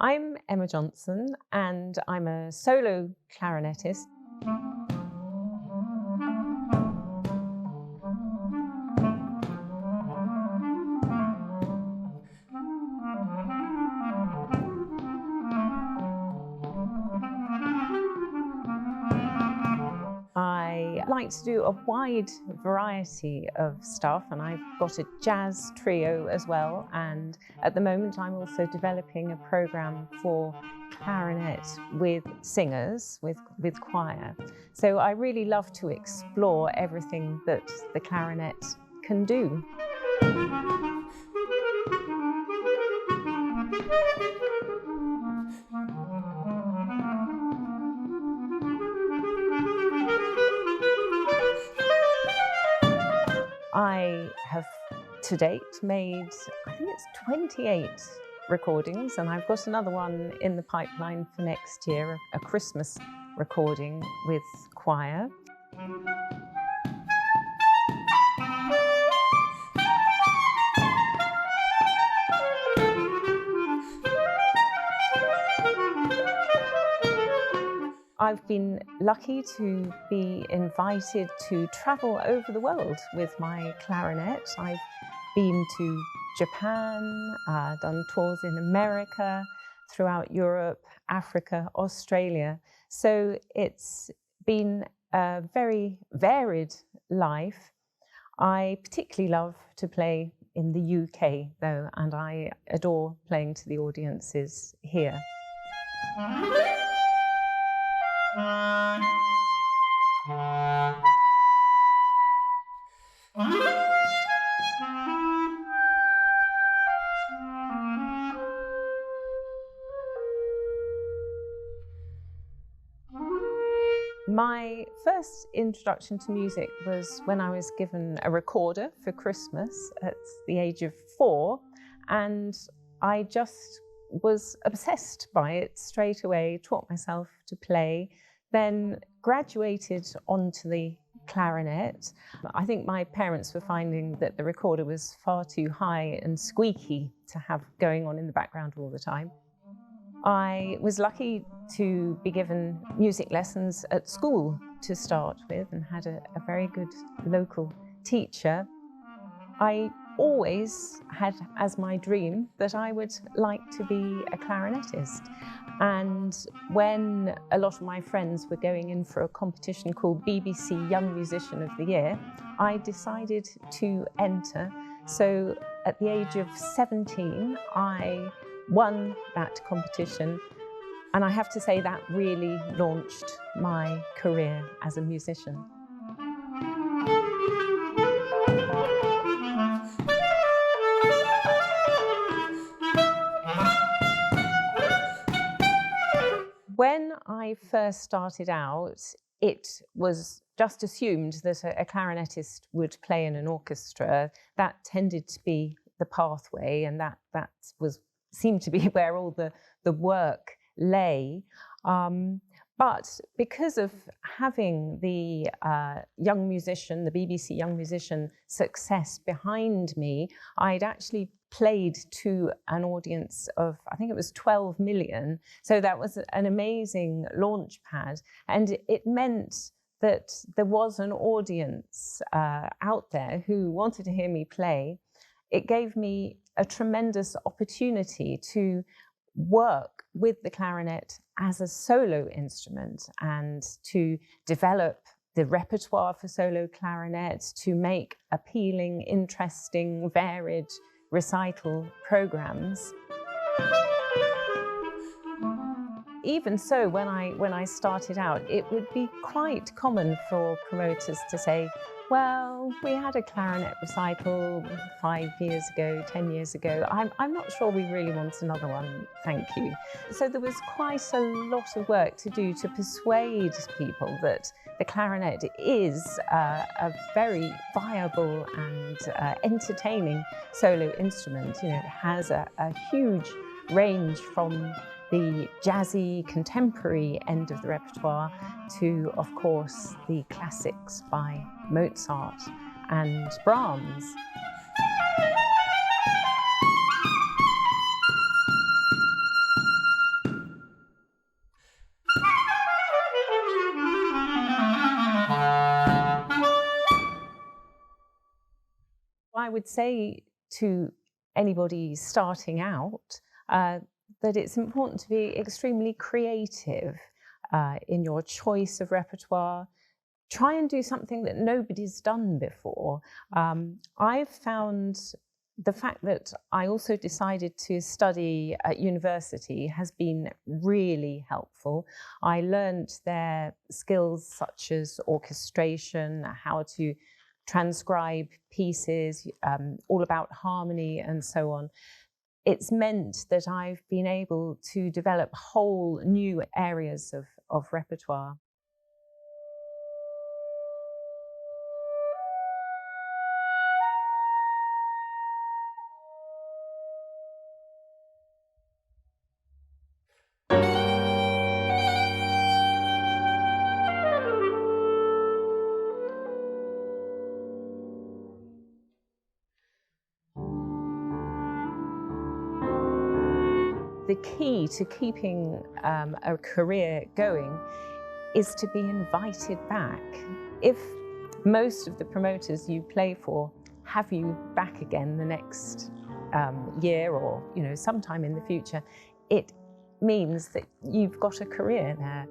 I'm Emma Johnson and I'm a solo clarinettist. I like to do a wide variety of stuff, and I've got a jazz trio as well, and at the moment I'm also developing a program for clarinet with singers, with choir. So I really love to explore everything that the clarinet can do. I have to date made, I think it's 28 recordings, and I've got another one in the pipeline for next year, a Christmas recording with choir. I've been lucky to be invited to travel over the world with my clarinet. I've been to Japan, done tours in America, throughout Europe, Africa, Australia. So it's been a very varied life. I particularly love to play in the UK though, and I adore playing to the audiences here. My first introduction to music was when I was given a recorder for Christmas at the age of 4, and I just was obsessed by it straight away, taught myself to play, then graduated onto the clarinet. I think my parents were finding that the recorder was far too high and squeaky to have going on in the background all the time. I was lucky to be given music lessons at school to start with, and had a very good local teacher. I always had as my dream that I would like to be a clarinetist. And when a lot of my friends were going in for a competition called BBC Young Musician of the Year, I decided to enter. So at the age of 17, I won that competition, and I have to say that really launched my career as a musician. When I first started out, it was just assumed that a clarinetist would play in an orchestra. That tended to be the pathway, and that seemed to be where all the work lay. But because of having the young musician, the BBC Young Musician success behind me, I'd actually played to an audience of, I think it was 12 million. So that was an amazing launch pad. And it meant that there was an audience out there who wanted to hear me play. It gave me a tremendous opportunity to work with the clarinet as a solo instrument and to develop the repertoire for solo clarinet, to make appealing, interesting, varied recital programs. Even so, when I started out, it would be quite common for promoters to say, well, we had a clarinet recital 5 years ago, 10 years ago. I'm not sure we really want another one, thank you. So there was quite a lot of work to do to persuade people that the clarinet is a very viable and entertaining solo instrument. You know, it has a huge range from the jazzy, contemporary end of the repertoire to, of course, the classics by Mozart and Brahms. I would say to anybody starting out that it's important to be extremely creative in your choice of repertoire. Try and do something that nobody's done before. I've found the fact that I also decided to study at university has been really helpful. I learned their skills such as orchestration, how to transcribe pieces, all about harmony and so on. It's meant that I've been able to develop whole new areas of repertoire. The key to keeping a career going is to be invited back. If most of the promoters you play for have you back again the next year or sometime in the future, it means that you've got a career there.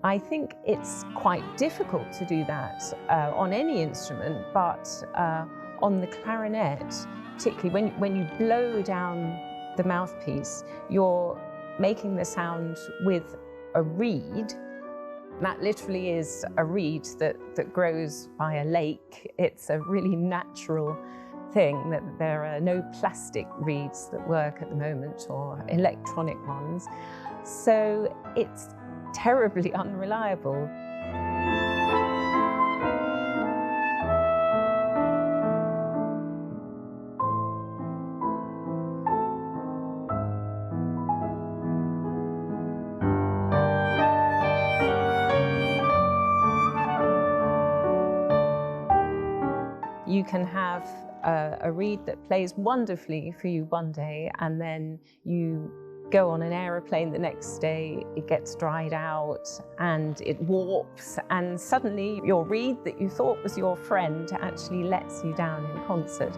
I think it's quite difficult to do that on any instrument, but on the clarinet, particularly when you blow down the mouthpiece, you're making the sound with a reed. That literally is a reed that grows by a lake. It's a really natural thing, that there are no plastic reeds that work at the moment or electronic ones. So it's terribly unreliable. You can have a reed that plays wonderfully for you one day, and then you go on an aeroplane the next day, it gets dried out and it warps, and suddenly your reed that you thought was your friend actually lets you down in concert.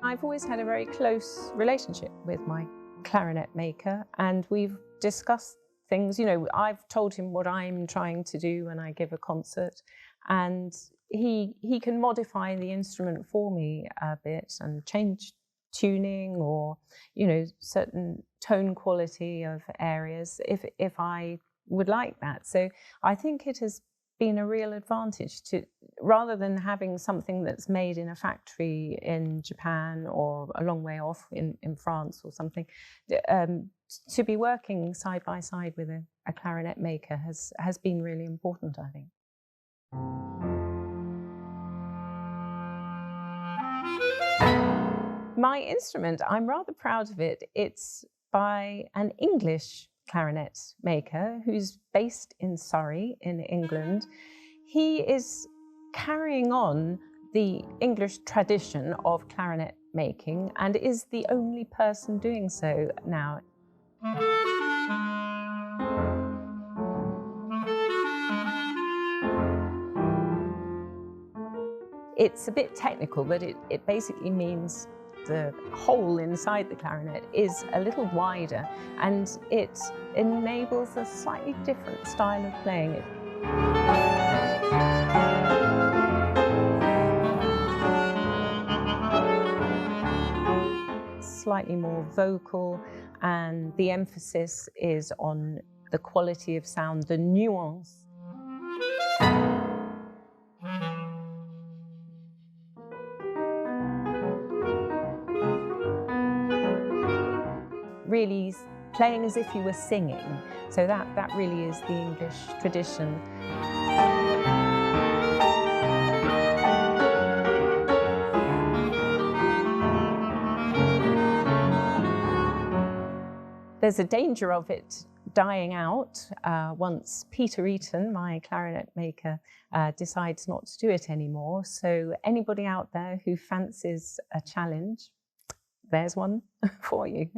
I've always had a very close relationship with my clarinet maker, and we've discussed things. I've told him what I'm trying to do when I give a concert, and he can modify the instrument for me a bit and change tuning or certain tone quality of areas if I would like that. So I think it has been a real advantage to, rather than having something that's made in a factory in Japan or a long way off in France or something, to be working side by side with a clarinet maker has been really important, I think. My instrument, I'm rather proud of it. It's by an English clarinet maker who's based in Surrey in England. He is carrying on the English tradition of clarinet making and is the only person doing so now. It's a bit technical, but it basically means the hole inside the clarinet is a little wider, and it enables a slightly different style of playing it. Slightly more vocal, and the emphasis is on the quality of sound, the nuance. Really playing as if you were singing. So that really is the English tradition. There's a danger of it dying out once Peter Eaton, my clarinet maker, decides not to do it anymore. So anybody out there who fancies a challenge, there's one for you.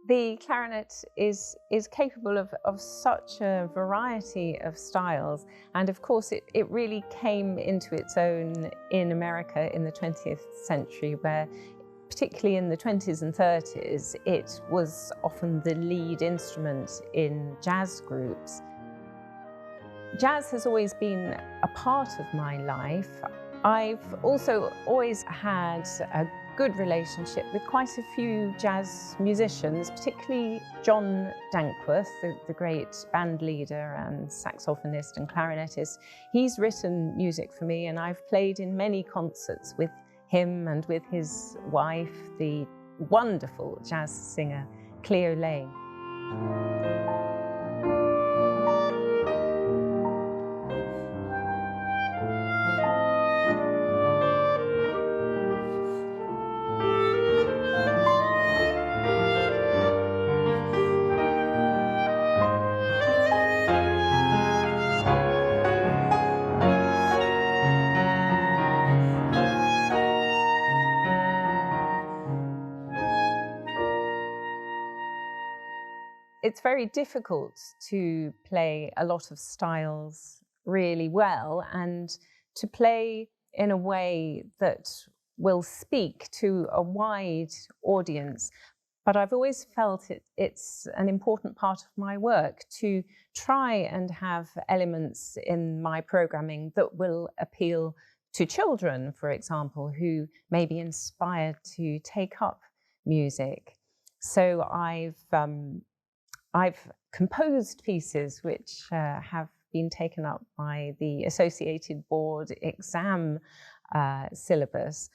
The clarinet is capable of such a variety of styles, and of course it really came into its own in America in the 20th century, where particularly in the 20s and 30s it was often the lead instrument in jazz groups. Jazz has always been a part of my life. I've also always had a good relationship with quite a few jazz musicians, particularly John Dankworth, the great band leader and saxophonist and clarinettist. He's written music for me, and I've played in many concerts with him and with his wife, the wonderful jazz singer Cleo Lane. It's very difficult to play a lot of styles really well and to play in a way that will speak to a wide audience. But I've always felt it's an important part of my work to try and have elements in my programming that will appeal to children, for example, who may be inspired to take up music. So I've composed pieces which have been taken up by the Associated Board exam syllabus.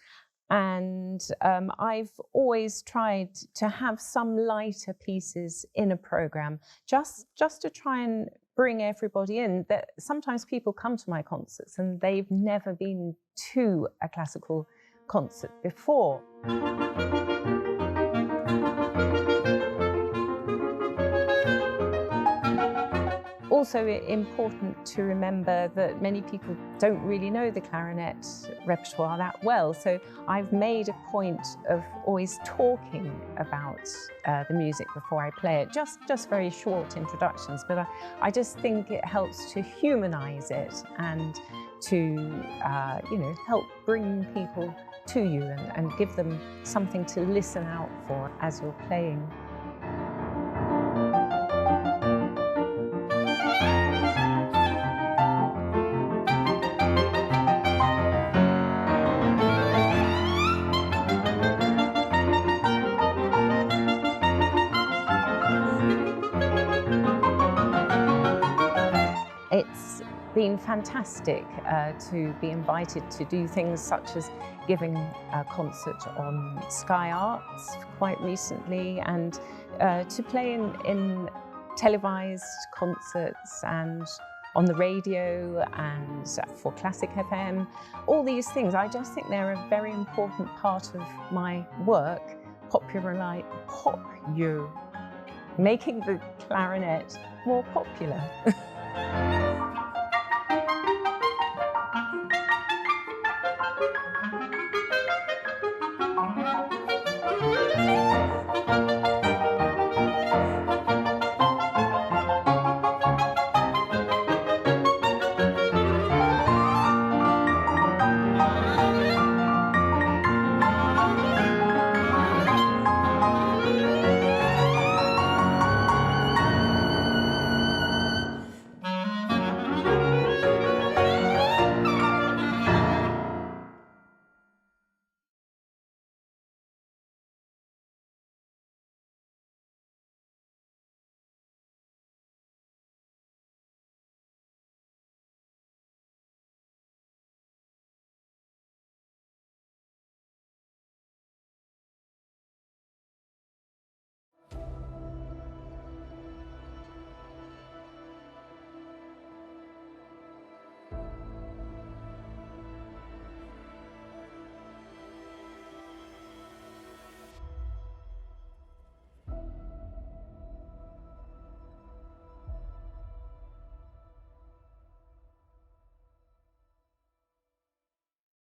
And I've always tried to have some lighter pieces in a program, just to try and bring everybody in. That sometimes people come to my concerts and they've never been to a classical concert before. Also important to remember that many people don't really know the clarinet repertoire that well, so I've made a point of always talking about the music before I play it, just very short introductions, but I just think it helps to humanize it and to help bring people to you and give them something to listen out for as you're playing. It's been fantastic to be invited to do things such as giving a concert on Sky Arts quite recently, and to play in televised concerts and on the radio and for Classic FM. All these things, I just think they're a very important part of my work, making the clarinet more popular.